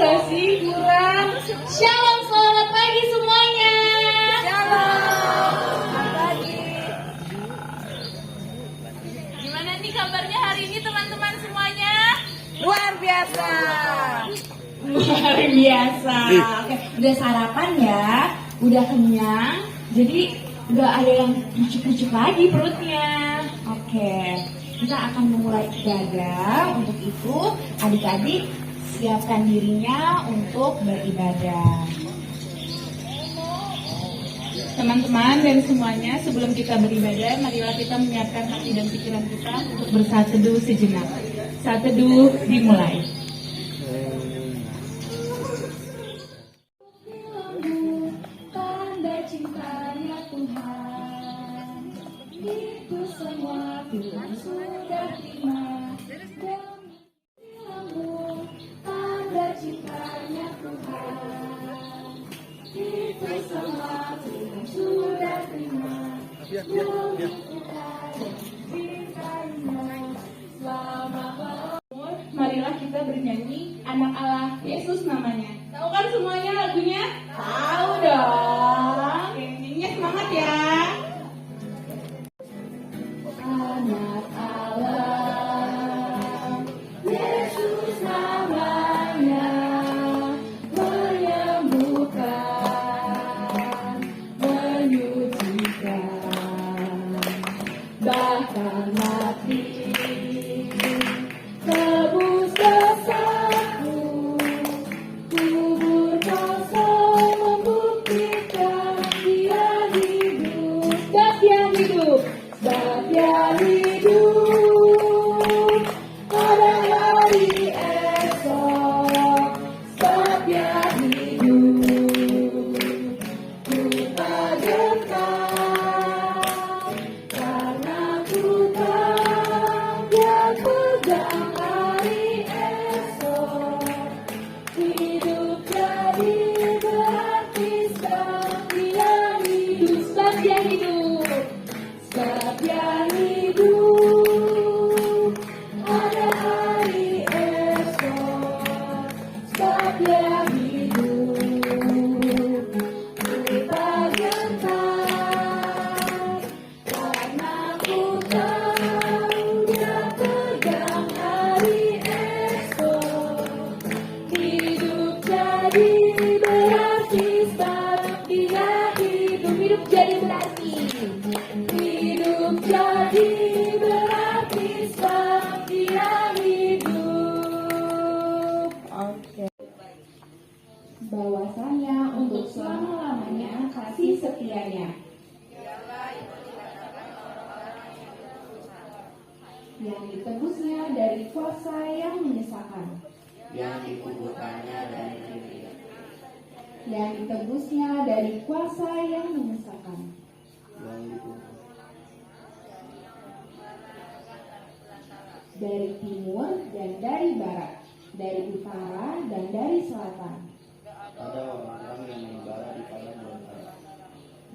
nggak sih? Kurang. Shalom, selamat pagi semuanya. Shalom pagi. Gimana nih kabarnya hari ini teman-teman semuanya? Luar biasa. Luar biasa. Oke, udah sarapan ya, udah kenyang, jadi nggak ada yang krucuk-krucuk lagi perutnya. Oke, kita akan memulai ibadah. Untuk itu, adik-adik siapkan dirinya untuk beribadah. Teman-teman dan semuanya, sebelum kita beribadah, marilah kita menyiapkan hati dan pikiran kita untuk bersatu teduh sejenak. Saat teduh dimulai. Tanda cintanya Tuhan, itu semua Tuhan sudah terima. Tanda cintanya Tuhan, itu semua Tuhan sudah terima. Marilah kita bernyanyi Anak Allah Yesus namanya. Tahu kan semuanya lagunya? Tahu dong. Oke, nyanyinya semangat ya. Anak Allah Yesus namanya, menyembuhkan, menyucikan, bahkan mati. Tebus dosaku, kubur kosong membuktikan Dia hidup, sebab Dia hidup, sebab Dia hidup. Pada hari esok, sebab Dia hidup. Ku teguhkan, karena ku tahu Dia pegang hari esok. Hidup jadi berarti sebab Dia hidup, sebab Dia hidup, sebab Dia hidup. Ada hari esok, sebab Dia hidup. Ku tergentar, karena ku tahu Dia pegang hari esok. Hidup jadi berarti sebab Dia hidup. Hidup jadi berarti. Hidup jadi berarti sebab Dia hidup. Oke. Bahwasanya untuk selama-lamanya kasih setianya yang ditebusnya dari kuasa yang menyesakan, yang dikuburkannya dari diri, yang ditebusnya dari kuasa yang menyesakan, yang dikubur dari timur dan dari barat, dari utara dan dari selatan. ada orang-orang yang membara di padang belantara.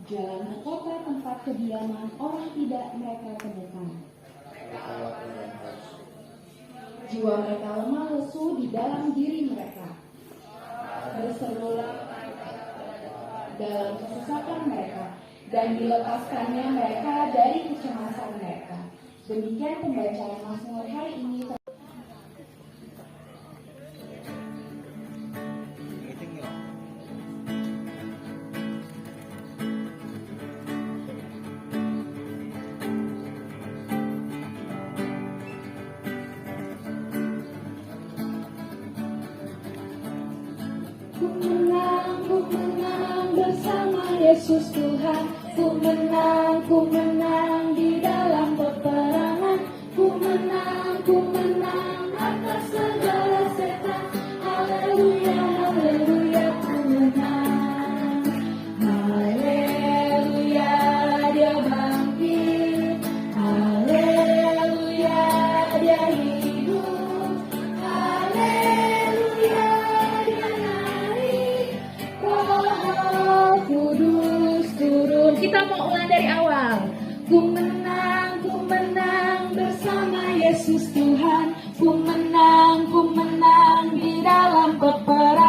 Jalan ke kota tempat kediaman orang tidak mereka temukan. Mereka lapar dan haus, Jiwa mereka lemah lesu di dalam diri mereka. Berserulah dalam kesesakan mereka, dan dilepaskannya mereka dari kecemasan mereka. Demikian pembacaan Mazmur hari ini. Ku menang bersama Yesus Tuhan. Ku menang di dalam peperangan. Ku menang atas segala setan. Haleluya, haleluya, ku menang. Haleluya, Dia bangkit. Haleluya, Dia hidup. Haleluya, Dia naik. Roh Kudus turun. Kita mau ulang dari awal. Ku menang bersama Yesus Tuhan. Ku menang di dalam peperangan.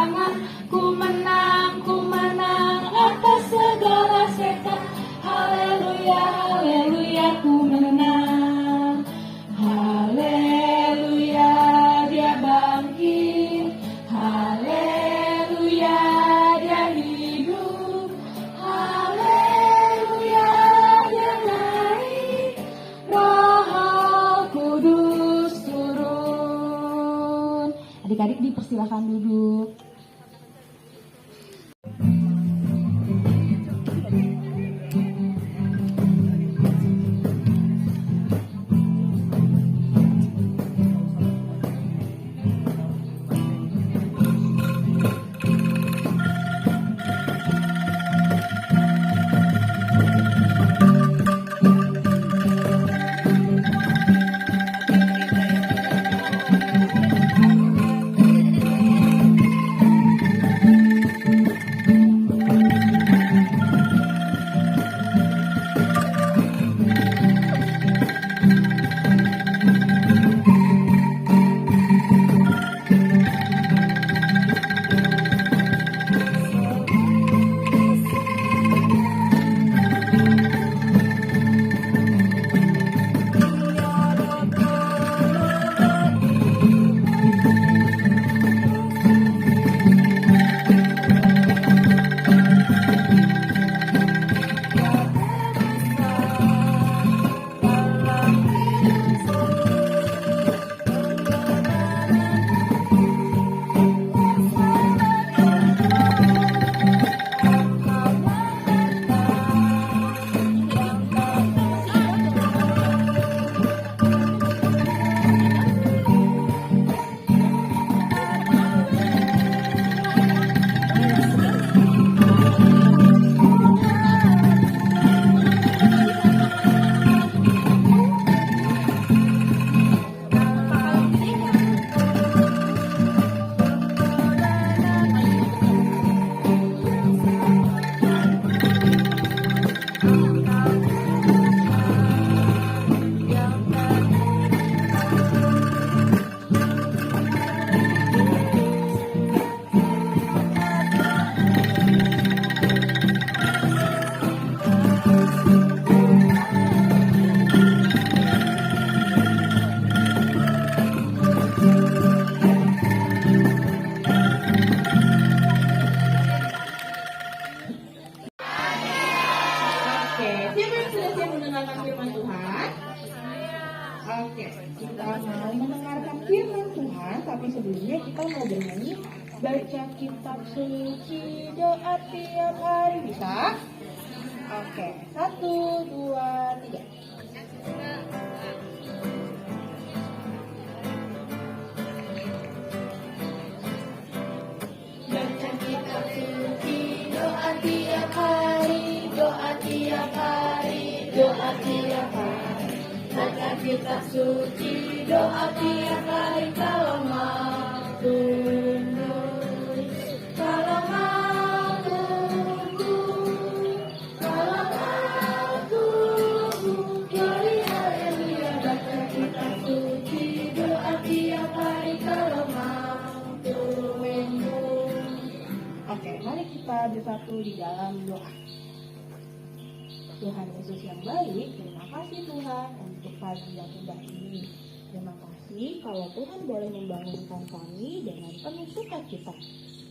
dipersilakan duduk. Oke, siapa yang sudah siap mendengarkan firman Tuhan? Oke, kita mau mendengarkan firman Tuhan, tapi sebelumnya kita mau bernyanyi baca kitab suci doa tiap hari, bisa? Oke, 1, 2, 3. Baca kitab suci doa tiap hari, doa tiap hari, doa tiap hari. Baca kitab suci doa tiap hari kalau mau tunduk, kalau mau tunduk, kalau mau tunduk. Glory haleluya. Baca kitab suci doa tiap hari kalau mau tunduk. Oke, mari kita bersatu di dalam doa. Tuhan Yesus yang baik, terima kasih Tuhan untuk pagi yang indah ini. Terima kasih kalau Tuhan boleh membangunkan kami dengan penuh sukacita.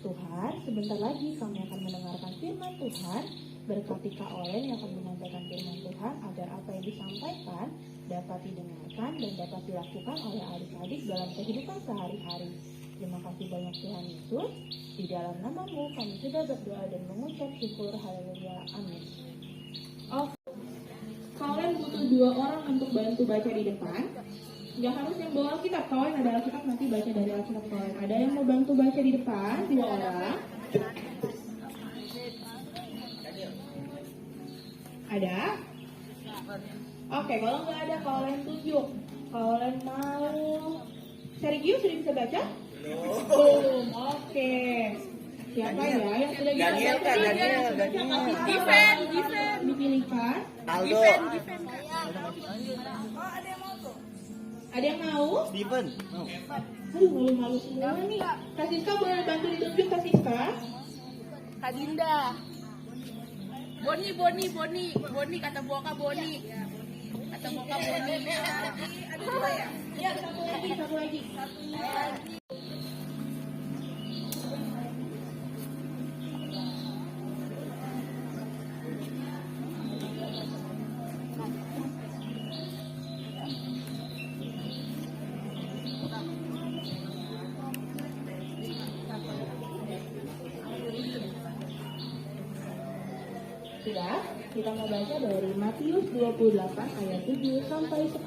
Tuhan, sebentar lagi kami akan mendengarkan firman Tuhan. Berkati Kak Olen yang akan menyampaikan firman Tuhan agar apa yang disampaikan dapat didengarkan dan dapat dilakukan oleh adik-adik dalam kehidupan sehari-hari. Terima kasih banyak Tuhan Yesus. Di dalam nama-Mu kami sudah berdoa dan mengucap syukur. Haleluya. Amin. Oke. Kalian butuh 2 orang untuk bantu baca di depan. Nggak harus yang bawa Alkitab. Kalian ada Alkitab, nanti baca dari Alkitab kalian. Ada yang mau bantu baca di depan? 2 orang. Ada? Oke, kalau nggak ada kalian tunjuk. Kalian mau Sergio sudah bisa baca? Belum. Oke. Siapa ya yang sudah bisa Daniel baca? kan, Daniel. Given. Dipilihkan. Aldo. Ada yang mau? Steven. Aduh, malu-malu semua nih. Kak Siska boleh bantu ditunjuk, Kak Siska? Kak Dinda. Boni kata Boka Boni. Kata Boka Boni. Ada 2 ya? Iya, satu lagi. Sudah, kita mau baca dari Matius 28 ayat 7 sampai 10.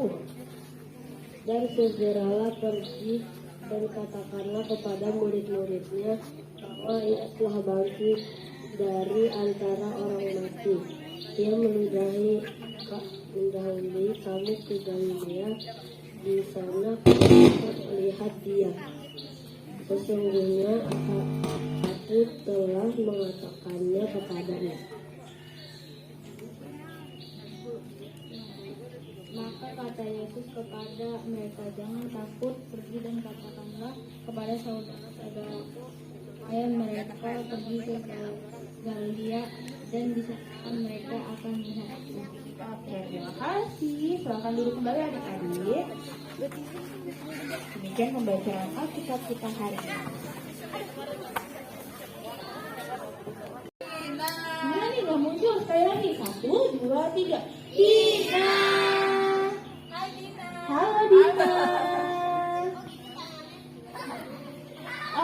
Dan segeralah pergi dan katakanlah kepada murid-muridnya bahwa ia telah bangkit dari antara orang mati. Ia mendahului kamu ke Galilea, di sana kamu akan melihat dia. Sesungguhnya aku telah mengatakannya kepadamu. Maka kata Yesus kepada mereka, jangan takut, pergi dan katakanlah kepada saudara-saudaraku supaya mereka pergi ke Galilea, dan di sana mereka akan melihat aku. Oke, terima kasih. Silakan duduk kembali adik-adik. Demikian pembacaan Alkitab kita hari ini. Mana nih nggak muncul? Sekali lagi, 1, 2, 3. Dina. Hai Dina. Halo Dina.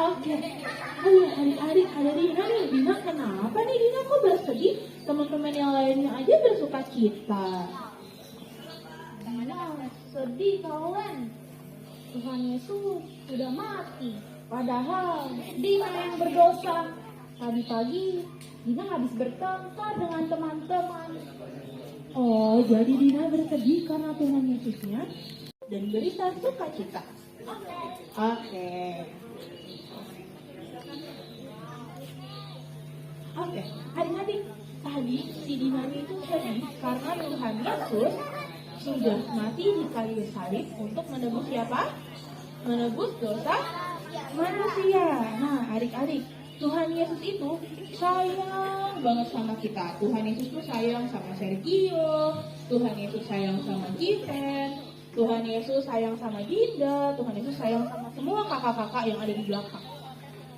Oke. Halo adik-adik, ada Dina nih. Dina kenapa nih Dina kok bersedih? Teman-teman yang lainnya aja bersuka cita. Dina sedih kawan. Tuhan Yesus sudah mati. Padahal Dina yang berdosa. Tadi pagi Dina habis bertengkar dengan teman-teman. Oh, jadi Dina bersedih karena Tuhan Yesusnya dan berita sukacita. Oke. Oke, adik-adik, tadi si Dina itu sedih karena Tuhan Yesus sudah mati di kayu salib untuk menebus siapa? Menebus dosa manusia. Nah, adik-adik, Tuhan Yesus itu sayang banget sama kita. Tuhan Yesus tuh sayang sama Sergio, Tuhan Yesus sayang sama Jipen, Tuhan Yesus sayang sama Dinda, Tuhan Yesus sayang sama semua kakak-kakak yang ada di belakang.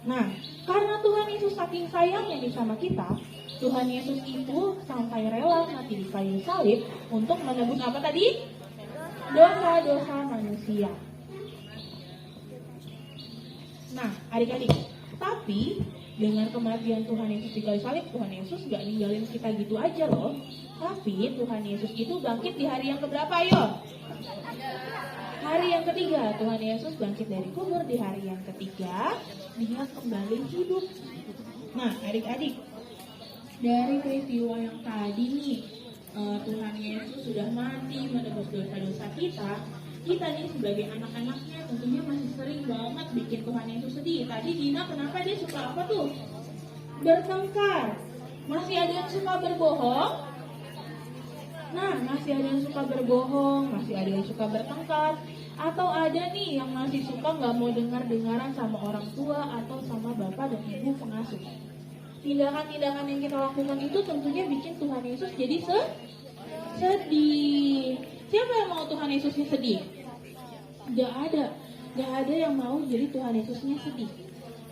Nah, karena Tuhan Yesus saking sayangnya nih sama kita, Tuhan Yesus itu sampai rela mati di kayu salib untuk menebus apa tadi? Dosa-dosa manusia. Nah, adik-adik, tapi dengan kematian Tuhan Yesus di kayu salib, Tuhan Yesus gak ninggalin kita gitu aja loh. Tapi Tuhan Yesus itu bangkit di hari yang keberapa, ayo? Hari yang ketiga, Tuhan Yesus bangkit dari kubur di hari yang ketiga, dia kembali hidup. Nah, adik-adik, dari peristiwa yang tadi nih, Tuhan Yesus sudah mati menebus dosa-dosa kita. Kita nih sebagai anak-anaknya tentunya masih sering banget bikin Tuhan Yesus sedih. Tadi Dina kenapa dia suka apa tuh? Bertengkar. Masih ada yang suka berbohong? Nah, masih ada yang suka berbohong, masih ada yang suka bertengkar, atau ada nih yang masih suka nggak mau dengar-dengaran sama orang tua atau sama bapak dan ibu pengasuh. Tindakan-tindakan yang kita lakukan itu tentunya bikin Tuhan Yesus jadi sedih. Siapa yang mau Tuhan Yesusnya sedih? Gak ada yang mau jadi Tuhan Yesusnya sedih.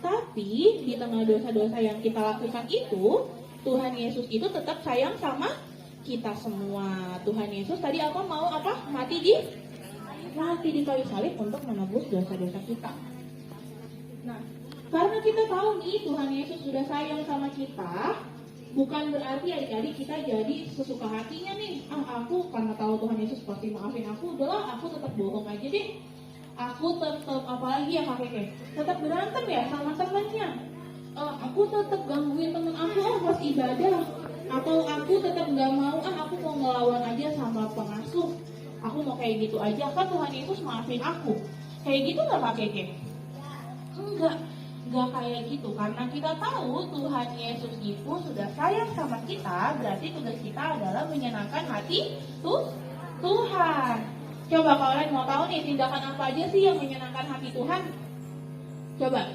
Tapi di tengah dosa-dosa yang kita lakukan itu, Tuhan Yesus itu tetap sayang sama kita semua. Tuhan Yesus tadi mati di kayu salib untuk menebus dosa-dosa kita. Nah, karena kita tahu nih Tuhan Yesus sudah sayang sama kita, bukan berarti adik-adik kita jadi sesuka hatinya nih. Aku karena tahu Tuhan Yesus pasti maafin aku, udahlah aku tetap bohong aja deh. Aku tetap apalagi ya kakek, tetap berantem ya sama temannya. Aku tetap gangguin temen aku pas ibadah. Atau aku tetap nggak mau, aku mau ngelawan aja sama pengasuh. Aku mau kayak gitu aja, kan Tuhan Yesus maafin aku. Kayak gitu nggak Kak Keke? Enggak kayak gitu. Karena kita tahu Tuhan Yesus itu sudah sayang sama kita, berarti tugas kita adalah menyenangkan hati Tuhan. Coba kalian mau tahu nih tindakan apa aja sih yang menyenangkan hati Tuhan? Coba,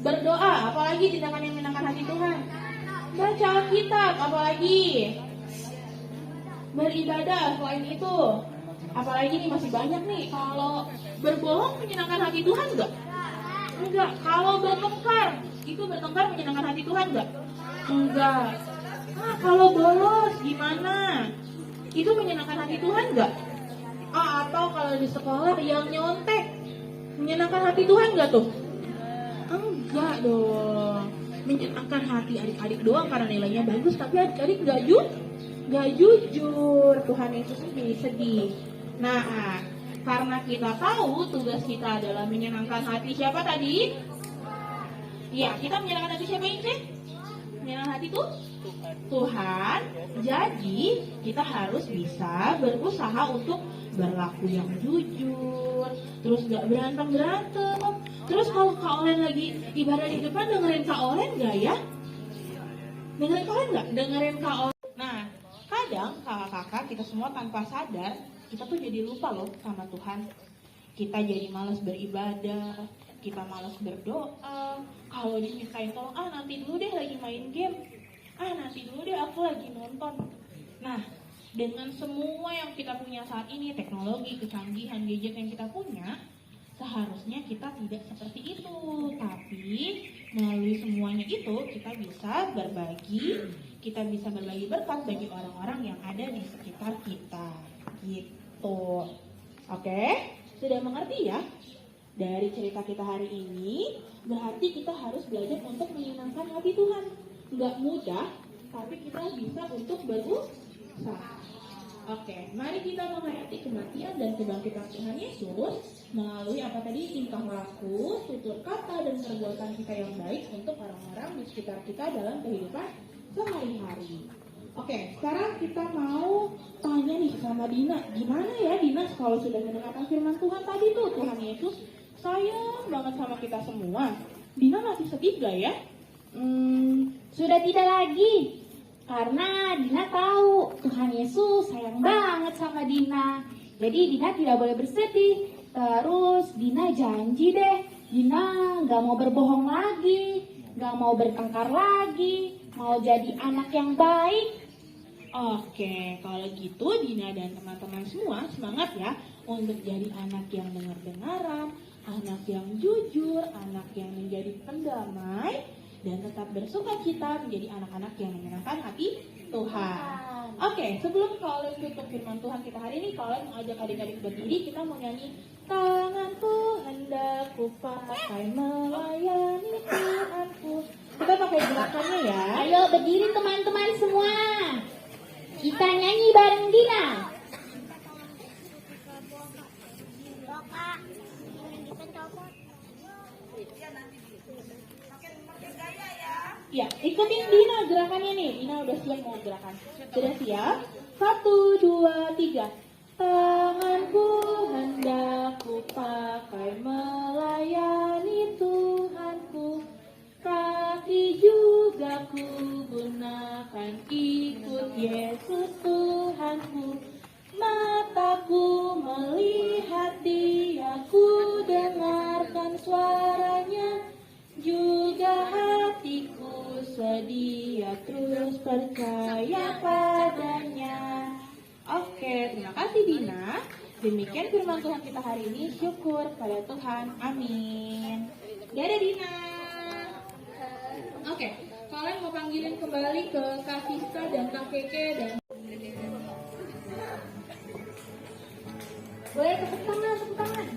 berdoa, apalagi tindakan yang menyenangkan hati Tuhan? Baca Alkitab, apalagi? Beribadah, selain itu. Apalagi nih masih banyak nih. Kalau berbohong menyenangkan hati Tuhan enggak? Enggak. Kalau bertengkar, itu bertengkar menyenangkan hati Tuhan enggak? Enggak. Kalau bolos gimana? Itu menyenangkan hati Tuhan enggak? Atau kalau di sekolah yang nyontek menyenangkan hati Tuhan enggak tuh? Enggak dong. menyenangkan hati adik-adik doang karena nilainya bagus, tapi adik-adik nggak jujur. Tuhan Yesus sedih. Nah, karena kita tahu tugas kita adalah menyenangkan hati siapa tadi? Ya, kita menyenangkan hati siapa ini? Menyenangkan hati tuh Tuhan. Jadi kita harus bisa berusaha untuk berlaku yang jujur, terus gak berantem. Terus kalau Kak Olen lagi ibadah di depan, dengerin Kak Olen gak ya? Dengerin Kak Olen gak? Dengerin Kak Olen. Nah, kadang kakak-kakak kita semua tanpa sadar, kita tuh jadi lupa loh sama Tuhan. Kita jadi malas beribadah, kita malas berdoa. Kalau dimintain tolong, nanti dulu deh lagi main game. Nanti dulu deh aku lagi nonton. Nah, dengan semua yang kita punya saat ini, teknologi, kecanggihan, gadget yang kita punya, seharusnya kita tidak seperti itu. Tapi melalui semuanya itu kita bisa berbagi berkat bagi orang-orang yang ada di sekitar kita. Gitu. Oke? Sudah mengerti ya? Dari cerita kita hari ini, berarti kita harus belajar untuk menyenangkan hati Tuhan. Nggak mudah, tapi kita bisa untuk berusaha. Oke, mari kita menghayati kematian dan kebangkitan Tuhan Yesus melalui apa tadi, tingkah laku, tutur kata, dan perbuatan kita yang baik untuk orang-orang di sekitar kita dalam kehidupan sehari-hari. Oke, sekarang kita mau tanya nih sama Dina. Gimana ya Dina kalau sudah mendengarkan firman Tuhan tadi tuh, Tuhan Yesus sayang banget sama kita semua. Dina masih sedih gak ya? Sudah tidak lagi. Karena Dina tahu Tuhan Yesus sayang banget sama Dina. Jadi Dina tidak boleh bersedih. Terus Dina janji deh, Dina gak mau berbohong lagi, gak mau bertengkar lagi, mau jadi anak yang baik. Oke, kalau gitu Dina dan teman-teman semua semangat ya untuk jadi anak yang dengar-dengaran, anak yang jujur, anak yang menjadi pendamai, dan tetap bersuka cita menjadi anak-anak yang menyenangkan hati Tuhan. Oke, sebelum kalian tutup firman Tuhan kita hari ini, kalian mau ajak adik-adik berdiri, kita mau nyanyi tanganku hendak ku pakai melayani Tuhanku. Kita pakai gerakannya ya. Ayo berdiri teman-teman semua. Kita nyanyi bareng Dina. Ya, ikutin Dina gerakannya nih. Dina udah siap mau gerakan. Sudah siap? 1, 2, 3. Tanganku hendak ku pakai melayani Tuhanku. Kaki juga ku gunakan ikut Yesus Tuhanku. Mataku melihat Dia, ku dengarkan suaranya. Juga hatiku sedia terus percaya padanya. Oke, terima kasih Dina. Demikian firman Tuhan kita hari ini. Syukur pada Tuhan. Amin. Dadah Dina. Oke, kalian mau panggilin kembali ke Kak Siska dan Kak Keke dan Boleh tepuk tangan, tepuk tangan.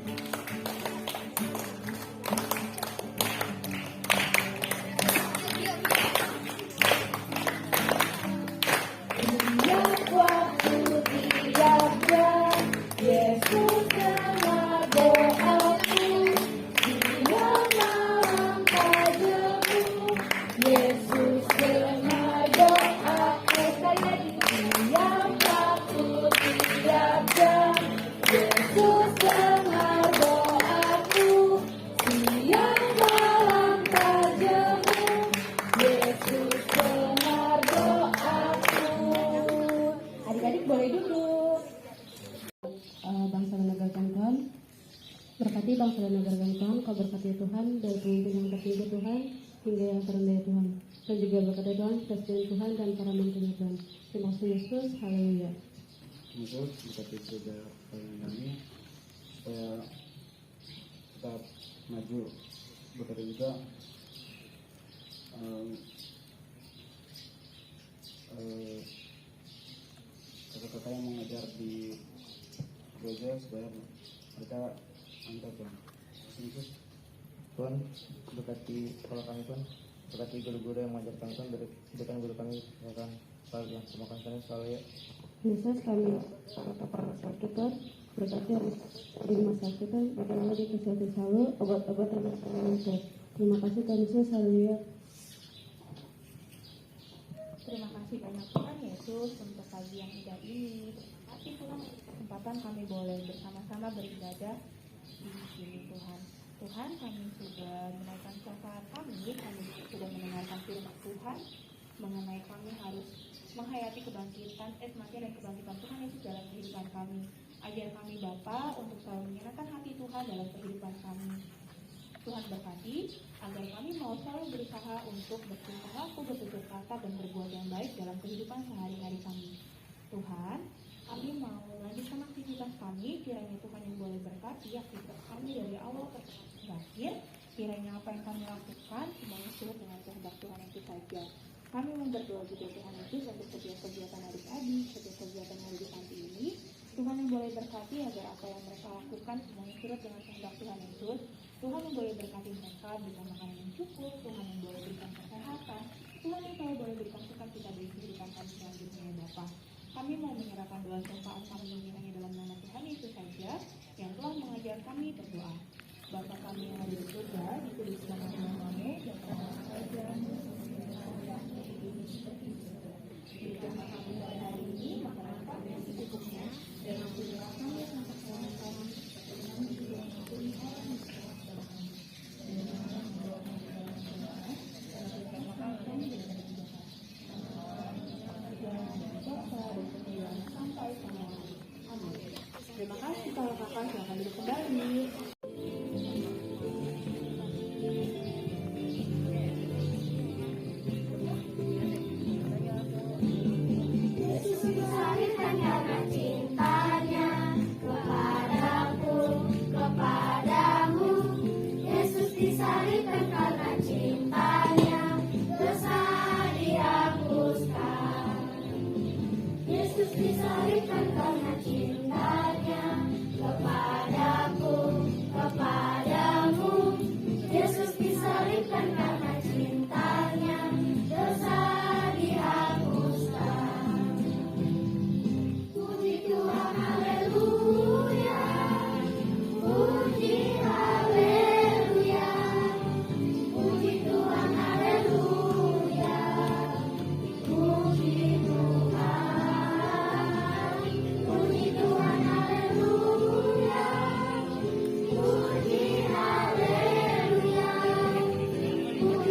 Bangsa dan negara Tuhan, berkati bangsa dan negara Tuhan, kau berkati Tuhan, dari pemimpin yang tertinggi Tuhan, hingga yang terendah Tuhan, dan juga berkati Tuhan, presiden Tuhan, dan para menterinya Tuhan. Terima kasih Yesus, haleluya. Yesus berkati juga kami supaya tetap maju, berkati juga kakak-kakak yang mengajar di gereja supaya mereka antar Tuhan. Yesus, Tuhan berkati kepala kami Tuhan, Berkati guru-guru yang mengajarkan Tuhan, berikan guru kami kesehatan selalu yang semakan kami selalu ya. Yesus kami para sakit Tuhan, berkati harus di rumah sakit Tuhan, berikanlah di kesehatan selalu, obat-obat yang Tuhan. Terima kasih Tuhan Yesus, haleluya. Terima kasih banyak Tuhan Yesus untuk pagi yang indah ini. Terima kasih Tuhan untuk kesempatan kami boleh bersama-sama beribadah di sini Tuhan. Tuhan, kami sudah menaikkan syafaat kami sudah mendengarkan firman Tuhan mengenai kami harus menghayati kebangkitan, kematian dan kebangkitan Tuhan Yesus dalam kehidupan kami. Ajar kami Bapa untuk selalu menyenangkan hati Tuhan dalam kehidupan kami. Tuhan berkati agar kami mau selalu berusaha untuk bertingkah laku, bertutur kata dan berbuat yang baik dalam kehidupan sehari-hari kami. Tuhan, kami mau melanjutkan aktivitas kami, kiranya Tuhan yang boleh berkati aktivitas kami dari awal ke akhir. Kiranya apa yang kami lakukan semuanya sesuai dengan kehendak Tuhan itu saja. Kami mau berdoa juga Tuhan Yesus untuk setiap kegiatan adik-adik, setiap kegiatan yang ada di panti ini. Tuhan yang boleh berkati agar apa yang mereka lakukan semuanya surut dengan kehendak Tuhan Yesus. Tuhan yang boleh berkati mereka berikan makanan yang cukup, Tuhan yang boleh berikan kesehatan, Tuhan yang selalu boleh berikan sukacita dari kehidupan kami selanjutnya ya Bapa. Kami mau menyerahkan doa syafaat kami ini hanya dalam nama Tuhan Yesus saja yang telah mengajar kami berdoa. Bapa kami yang ada di surga, dikuduskan namamu, dan berikanlah kami pada hari ini makanan kami yang secukupnya, dan ampunilah kami atas kesalahan kami, dan kami juga mengampuni orang yang bersalah kepada kami. Dan janganlah membawa kami ke dalam cobaan, dan berikanlah kami dari kejahatan. Sampai selamanya. Amin. Terima kasih kalau kakak, silakan duduk kembali. Disalibkan karena cintanya kepadaku, kepadamu. Yesus disalibkan karena cintanya, dosa dihapuskan. Puji Tuhan, haleluya. Puji haleluya. Puji Tuhan, haleluya. Puji Tuhan. Puji Tuhan, haleluya. Puji haleluya. Puji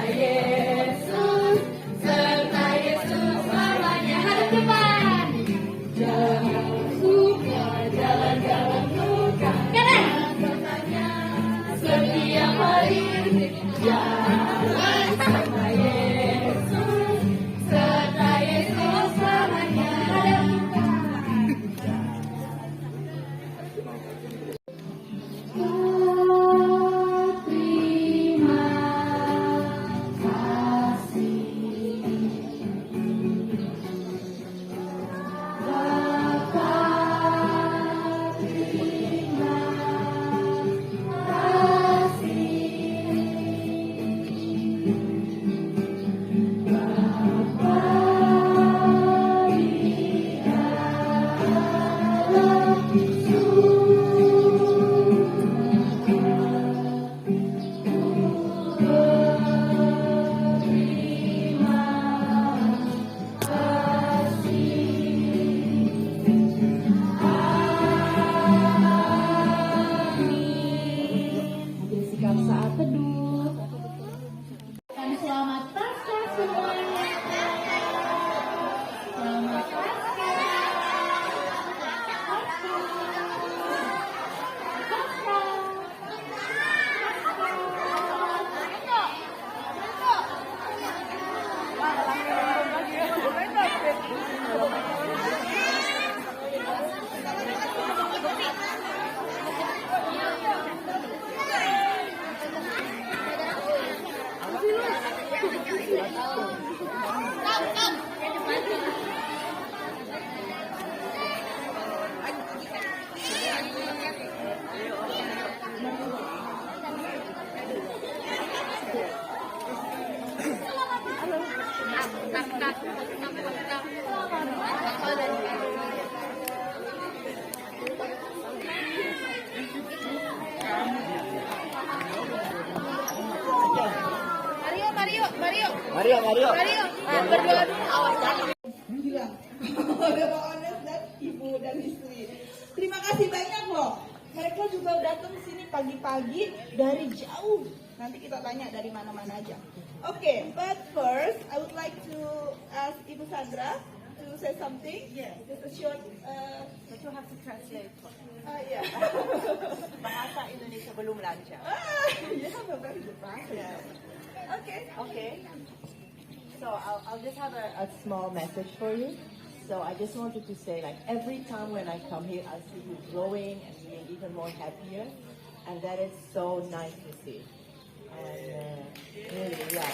Yesus, serta Yesus selamanya. Hadap depan. Jangan suka jalan-jalan suka. Kanan. Setiap hari jalan sama Yesus, serta Yesus selamanya. Hadap terima kasih Bapa, terima kasih Bapa di dalam Ambil sikap saat teduh. dan selamat Paskah semuanya. Selamat Mario. Berdua dulu, awas jangan. bilang Bapak Ones dan Ibu dan istri. Terima kasih banyak loh. Mereka juga datang sini pagi-pagi dari jauh. Nanti kita tanya dari mana-mana aja. Oke, but first I would like to ask Ibu Sandra to say something. Yeah, just a short. But you have to translate. Yeah. Bahasa Indonesia belum lancar. You have a very good accent. Okay. Okay. So I'll just have a small message for you. So I just wanted to say, like, every time when I come here, I see you growing and being even more happier, and that is so nice to see. And really, yeah.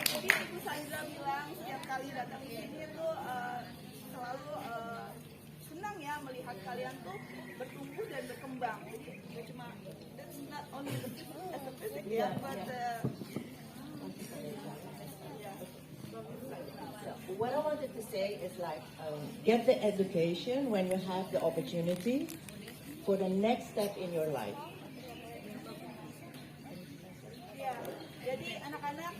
Jadi Ibu Sandra bilang setiap kali datang di sini tuh selalu senang ya melihat kalian tuh bertumbuh dan berkembang. Jadi nggak cuma that's not only the physical, yeah, but What I wanted to say is like, get the education when you have the opportunity for the next step in your life. ya, jadi anak-anak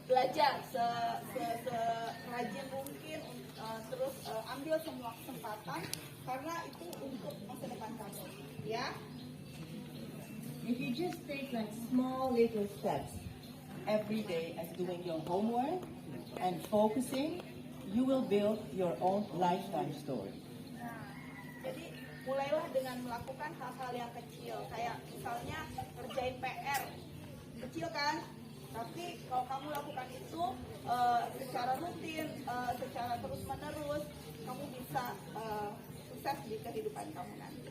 belajar serajin mungkin, terus ambil semua kesempatan karena itu untuk masa depan kamu, ya. If you just take like small little steps every day as doing your homework and focusing, you will build your own lifetime story. Nah, jadi mulailah dengan melakukan hal-hal yang kecil, kayak misalnya kerjain PR, kecil kan? Tapi kalau kamu lakukan itu secara rutin, secara terus-menerus, kamu bisa sukses di kehidupan kamu nanti.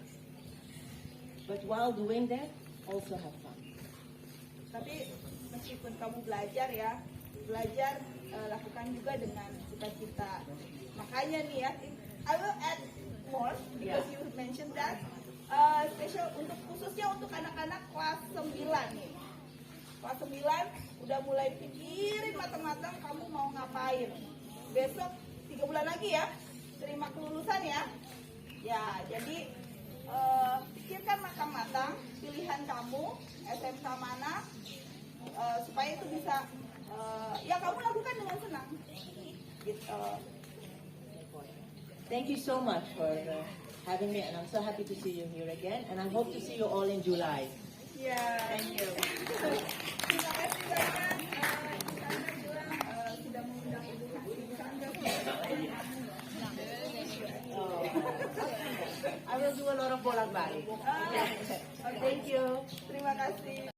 But while doing that, also have fun. Tapi meskipun kamu belajar ya, lakukan juga dengan sukacita. Makanya nih ya, I will add more because you mentioned that special khususnya untuk anak-anak kelas 9 nih. Kelas 9 udah mulai pikirin matang-matang kamu mau ngapain. Besok 3 bulan lagi ya, terima kelulusan ya. Ya, jadi pikirkan matang-matang pilihan kamu, SMK mana, supaya itu bisa ya kamu lakukan dengan senang. Gitu. Thank you so much for having me, and I'm so happy to see you here again, and I hope to see you all in July. Ya. Thank you. Terima kasih banyak. Sana bilang sudah mengundang Ibu Sandra. I will do a lot of bolak-balik. Thank you. Terima kasih.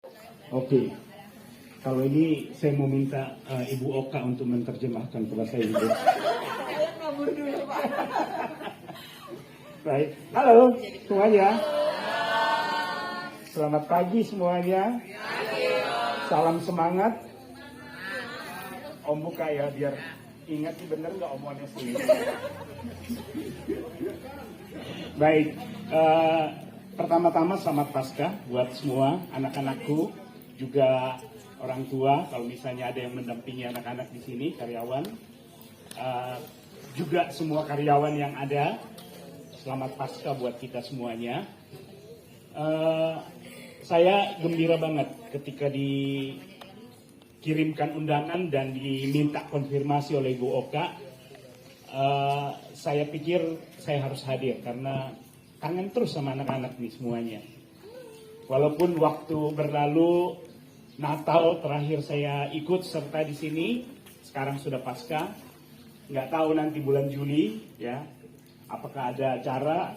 Oke, kalau ini saya mau minta Ibu Oka untuk menerjemahkan ke bahasa Inggris. Saya kabur dulu, Pak. Baik, halo semuanya. Selamat pagi semuanya. Salam semangat. Om buka ya biar ingat sih bener nggak omongannya sih. Baik, pertama-tama selamat Paskah buat semua anak-anakku, juga orang tua. Kalau misalnya ada yang mendampingi anak-anak di sini, karyawan, juga semua karyawan yang ada. Selamat Paskah buat kita semuanya. Saya gembira banget ketika dikirimkan undangan dan diminta konfirmasi oleh Ibu Oka. Saya pikir saya harus hadir karena kangen terus sama anak-anak nih semuanya. Walaupun waktu berlalu, Natal terakhir saya ikut serta di sini, sekarang sudah Paskah. Nggak tahu nanti bulan Juli ya, apakah ada acara,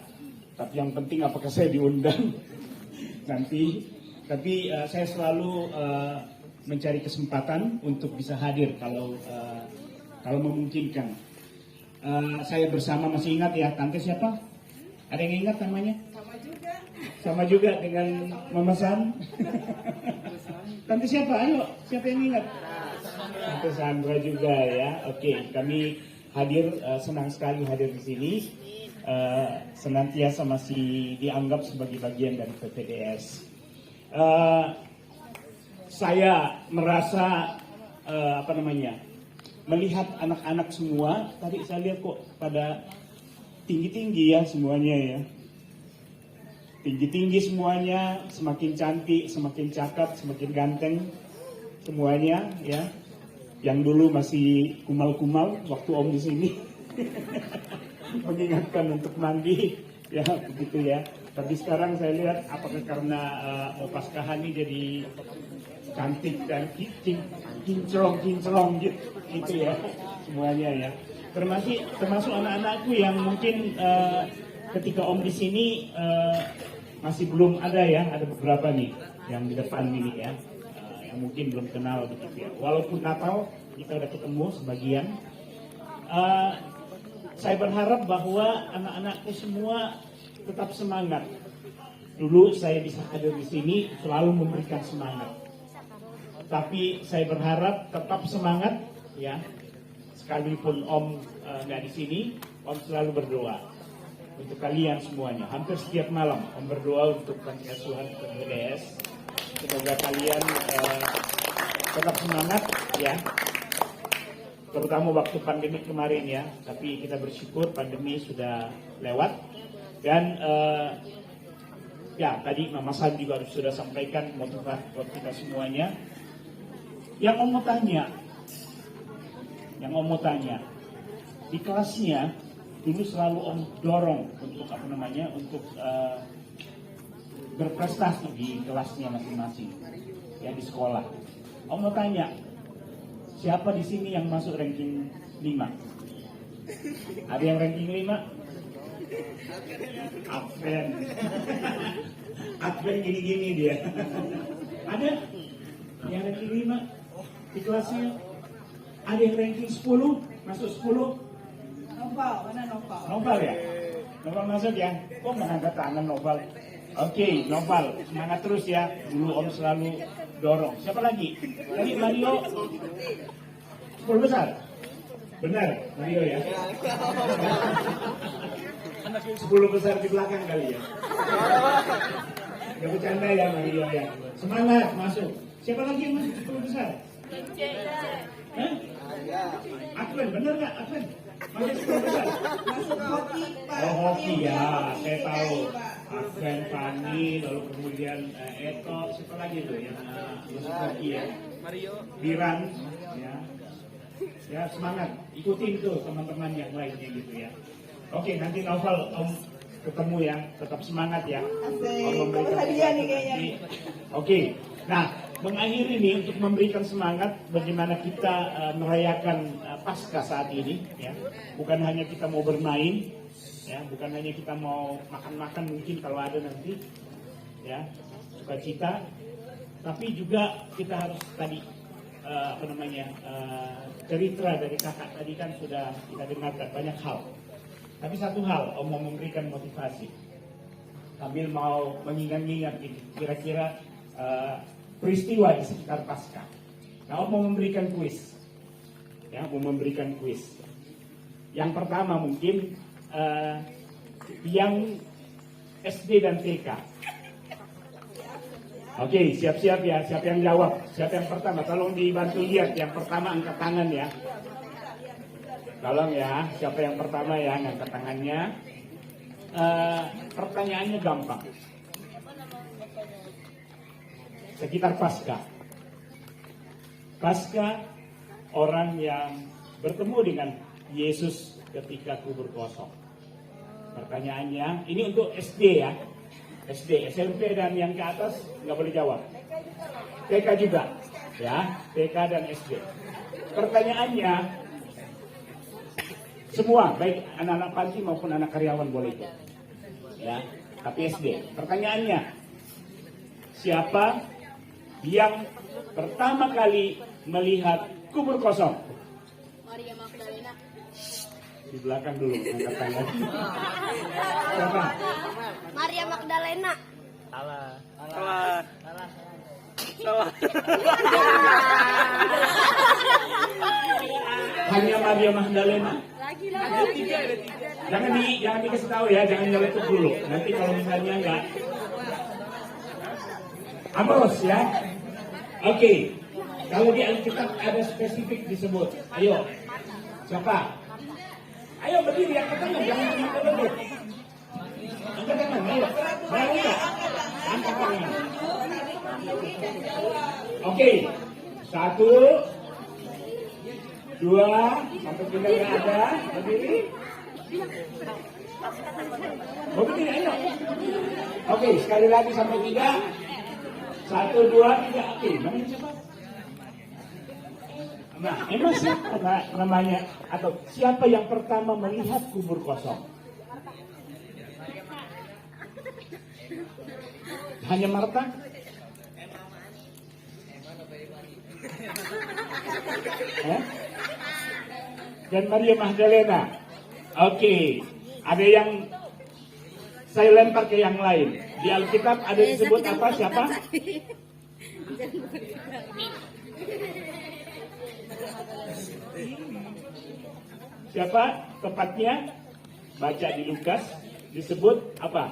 tapi yang penting apakah saya diundang nanti. Tapi saya selalu mencari kesempatan untuk bisa hadir kalau memungkinkan. Saya bersama, masih ingat ya, tante siapa? Ada yang ingat namanya? Sama juga dengan Mama San. Tante siapa? Ayo, siapa yang ingat? Tante Sandra juga ya. Oke, kami hadir, senang sekali hadir di sini. Senantiasa masih dianggap sebagai bagian dari PPDS. Saya merasa melihat anak-anak semua. Tadi saya lihat kok pada tinggi-tinggi ya semuanya ya. Tinggi-tinggi semuanya, semakin cantik, semakin cakep, semakin ganteng semuanya ya. Yang dulu masih kumal-kumal waktu Om di sini. Mengingatkan untuk mandi ya begitu ya. Tapi sekarang saya lihat apakah karena Paskahan ini jadi cantik dan kinclong gitu ya semuanya ya. Termasuk anak-anakku yang mungkin ketika Om di sini masih belum ada ya, ada beberapa nih yang di depan ini ya, yang mungkin belum kenal begitu ya. Walaupun Natal kita udah ketemu sebagian. Saya berharap bahwa anak-anakku semua tetap semangat. Dulu saya bisa hadir di sini selalu memberikan semangat. Tapi saya berharap tetap semangat ya. Sekalipun Om nggak di sini, Om selalu berdoa untuk kalian semuanya. Hampir setiap malam Om berdoa untuk panti asuhan PPDS. Semoga kalian tetap semangat ya. Terutama waktu pandemi kemarin ya. Tapi kita bersyukur pandemi sudah lewat. Dan ya tadi Mama San juga sudah sampaikan motivasi buat kita semuanya. Yang Om mau tanya, di kelasnya dulu selalu Om dorong untuk untuk berprestasi di kelasnya masing-masing, ya di sekolah. Om mau tanya, siapa di sini yang masuk ranking 5? Ada yang ranking 5? Adven gini-gini dia. Ada yang ranking 5 di kelasnya? Ada yang ranking 10? Masuk 10? Noval, mana Noval? Noval ya? Noval masuk ya? Kok mengangkat tangan Noval? Oke, Noval, semangat terus ya. Dulu Om selalu dorong. Siapa lagi? Tadi Mario 10 besar? Benar, Mario ya? 10 besar di belakang kali ya? Gak bercanda ya Mario ya? Semangat, masuk. Siapa lagi yang masuk 10 besar? Hah? Adven, bener gak Adven? Masuk 10 besar? Masuk hoki, Pak. Oh hoki ya, saya tahu. Adven, Fani, lalu kemudian Eto, siapa lagi tuh yang masuk hoki ya? Mario, Biran, ya. Ya semangat, ikutin tuh teman-teman yang lainnya gitu ya. Oke, nanti Novel Om ketemu ya, tetap semangat ya. Asik, dapat hadiah nih kayaknya. Oke, nah mengakhiri nih untuk memberikan semangat bagaimana kita merayakan Paskah saat ini ya. Bukan hanya kita mau bermain ya, bukan hanya kita mau makan-makan mungkin kalau ada nanti ya, sukacita, tapi juga kita harus tadi cerita dari kakak tadi kan sudah kita dengarkan banyak hal. Tapi satu hal, Om mau memberikan motivasi sambil mau mengingat-ingat kira-kira peristiwa di sekitar Paskah. Nah, Om mau memberikan kuis. Ya, mau memberikan kuis. Yang pertama mungkin yang SD dan TK. Oke, siap-siap ya. Siapa yang jawab? Siapa yang pertama? Tolong dibantu lihat. Yang pertama angkat tangan ya. Tolong ya. Siapa yang pertama ya angkat tangannya. Pertanyaannya gampang. Sekitar Paskah. Paskah orang yang bertemu dengan Yesus ketika kubur kosong. Pertanyaannya, ini untuk SD ya. SD, SMP dan yang ke atas nggak boleh jawab. TK juga, ya, TK dan SD. Pertanyaannya, semua baik anak-anak panti maupun anak karyawan boleh ikut, ya. Tapi SD. Pertanyaannya, siapa yang pertama kali melihat kubur kosong? Maria Magdalena. Di belakang dulu, angkat tangan. Siapa? Maria Magdalena. Salah. Hanya Maria Magdalena. Jangan dikasih tahu ya, jangan nyeletuk dulu. Nanti kalau misalnya enggak, Amos ya. Oke. Kalau di Alkitab ada spesifik disebut. Ayo. Siapa? Ayo berdiri, angkat tangan, jangan berdiri. Angkat tangan, ayo. Berani enggak? Angkat tangan. Oke. 1, 2, sampai 3 nggak ada. Berdiri. Berdiri, ayo. Oke, sekali lagi sampai 3. 1, 2, 3. Oke, namanya siapa? Nah, emang siapa namanya? Atau siapa yang pertama melihat kubur kosong? Hanya Marta? Dan Maria Magdalena. Oke, ada yang saya lempar ke yang lain. Di Alkitab ada disebut apa? Siapa? Siapa? Tepatnya baca di Lukas disebut apa?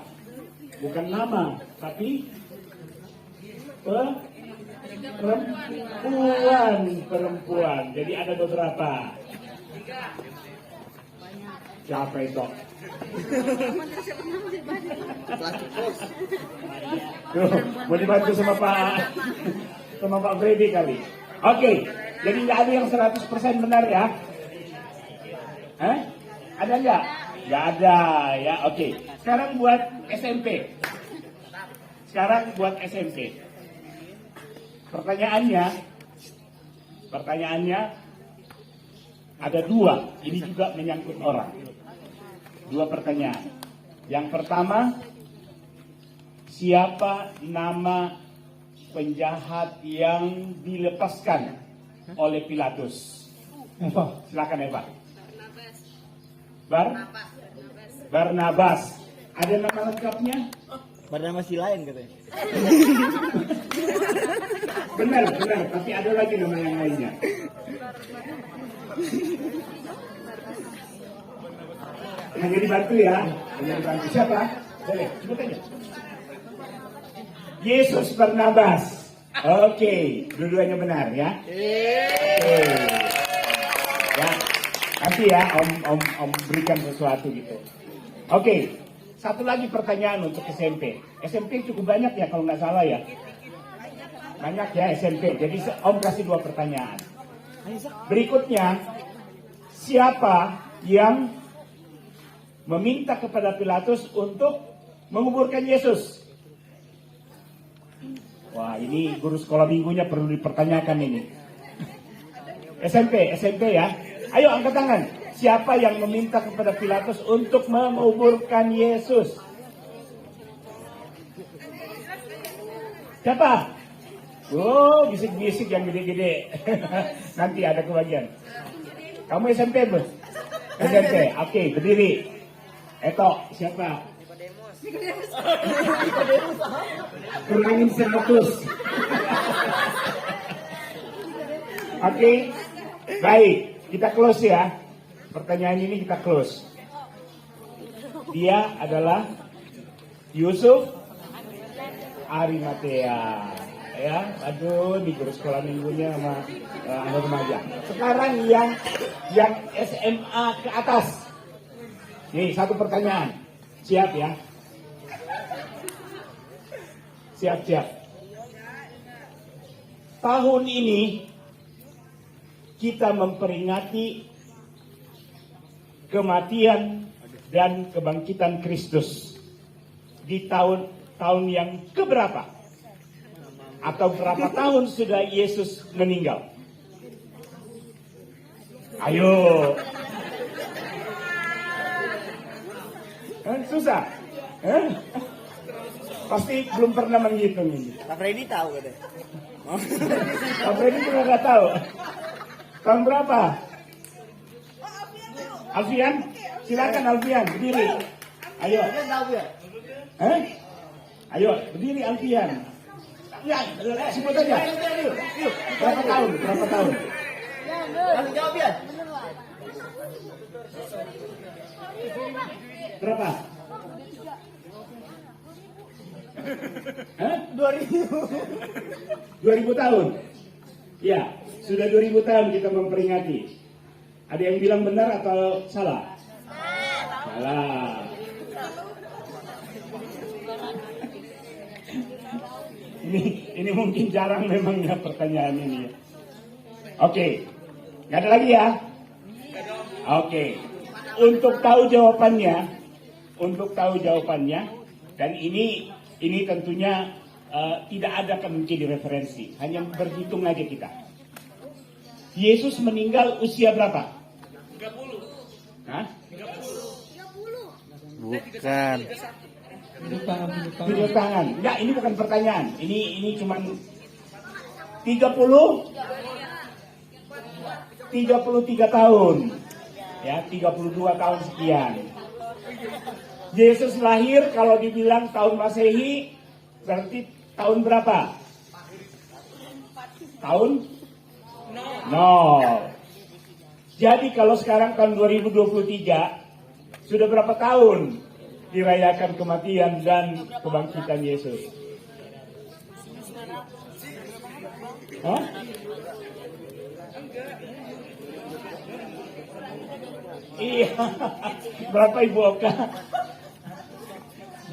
Bukan nama, tapi perempuan. Jadi ada beberapa. Siapa itu? Tuh, mau dibantu sama Pak Freddy kali. Oke, jadi nggak ada yang 100% benar ya? Ada nggak? Nggak ada ya. Oke. Sekarang buat SMP. Pertanyaannya ada 2. Ini juga menyangkut orang. 2 pertanyaan. Yang pertama, siapa nama penjahat yang dilepaskan oleh Pilatus? Eva, silakan Eva. Barnabas. Ada nama lengkapnya? Barnabas lain katanya. Benar, tapi ada lagi nama yang lainnya. Hanya dibantu ya. Siapa? Boleh, sebut aja. Yesus Barnabas. Oke, dua-duanya benar ya. Ya, nanti ya Om berikan sesuatu gitu. Oke, satu lagi pertanyaan untuk SMP. SMP cukup banyak ya kalau nggak salah ya. Banyak ya SMP. Jadi Om kasih 2 pertanyaan. Berikutnya, siapa yang meminta kepada Pilatus untuk menguburkan Yesus? Wah, ini guru sekolah minggunya perlu dipertanyakan ini. SMP ya. Ayo angkat tangan. Siapa yang meminta kepada Pilatus untuk menguburkan Yesus? Siapa? Oh, bisik-bisik yang gede-gede. Nanti ada kebagian. Kamu SMP, Bu? SMP. Oke, berdiri. Eto, siapa? Kurangin 100. Oke. Baik, kita close ya. Pertanyaan ini kita close. Dia adalah Yusuf Arimatea. Ya, aduh, di guru sekolah minggunya sama anak remaja. Sekarang yang SMA ke atas. Nih, satu pertanyaan. Siap ya? Siap. Tahun ini kita memperingati kematian dan kebangkitan Kristus di tahun yang keberapa? Atau berapa tahun sudah Yesus meninggal? Ayo. Susah. Pasti belum pernah menghitung ini. Pak Freddy tahu kan? Pak Freddy juga nggak tahu. Tahun berapa? Alfian, silakan Alfian, berdiri. Ayo. Ayo, berdiri Alfian. Ya, sebut aja. Berapa tahun? Jawab ya. Berapa? 2000 tahun. Ya, sudah 2000 tahun kita memperingati. Ada yang bilang benar atau salah? Salah. Ini mungkin jarang memang ya pertanyaan ini. Oke. Nggak ada lagi ya? Oke. Untuk tahu jawabannya, dan ini tentunya tidak ada akan menjadi referensi, hanya berhitung aja kita. Yesus meninggal usia berapa? 30. Hah? 30. Bukan. Tunjuk tangan. Enggak, ini bukan pertanyaan. Ini cuma 33 tahun. Ya, 32 tahun sekian. Yesus lahir kalau dibilang tahun Masehi berarti tahun berapa? Tahun 0. Jadi kalau sekarang tahun 2023 sudah berapa tahun dirayakan kematian dan kebangkitan Yesus? Hah? Iya. Berapa Ibu Oka?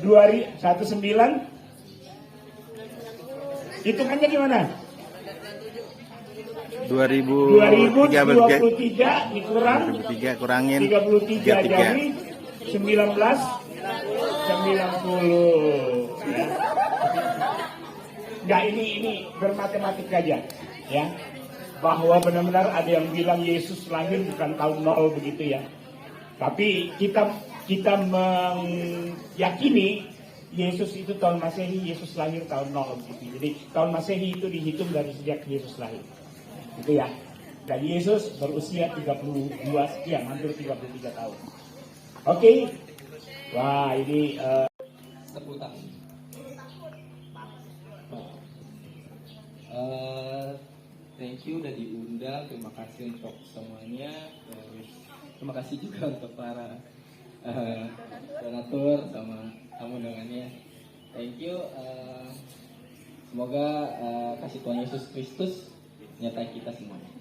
19? Hitungannya gimana? 2023 dikurang 2003 kurangin 33 jadi 1990 ya. Enggak, ini bermatematik aja ya, bahwa benar-benar ada yang bilang Yesus lahir bukan tahun 0 begitu ya, tapi kita meyakini Yesus itu tahun Masehi, Yesus lahir tahun 0 begitu. Jadi tahun Masehi itu dihitung dari sejak Yesus lahir. Gitu ya. Dan Yesus berusia 32 sekian, hampir 33 tahun. Oke. Wah, ini 10 tahun. Thank you udah diundang, terima kasih untuk semuanya. Terima kasih juga untuk para donatur sama tamu undangannya. Thank you. Semoga kasih Tuhan Yesus Kristus menyertai kita semuanya.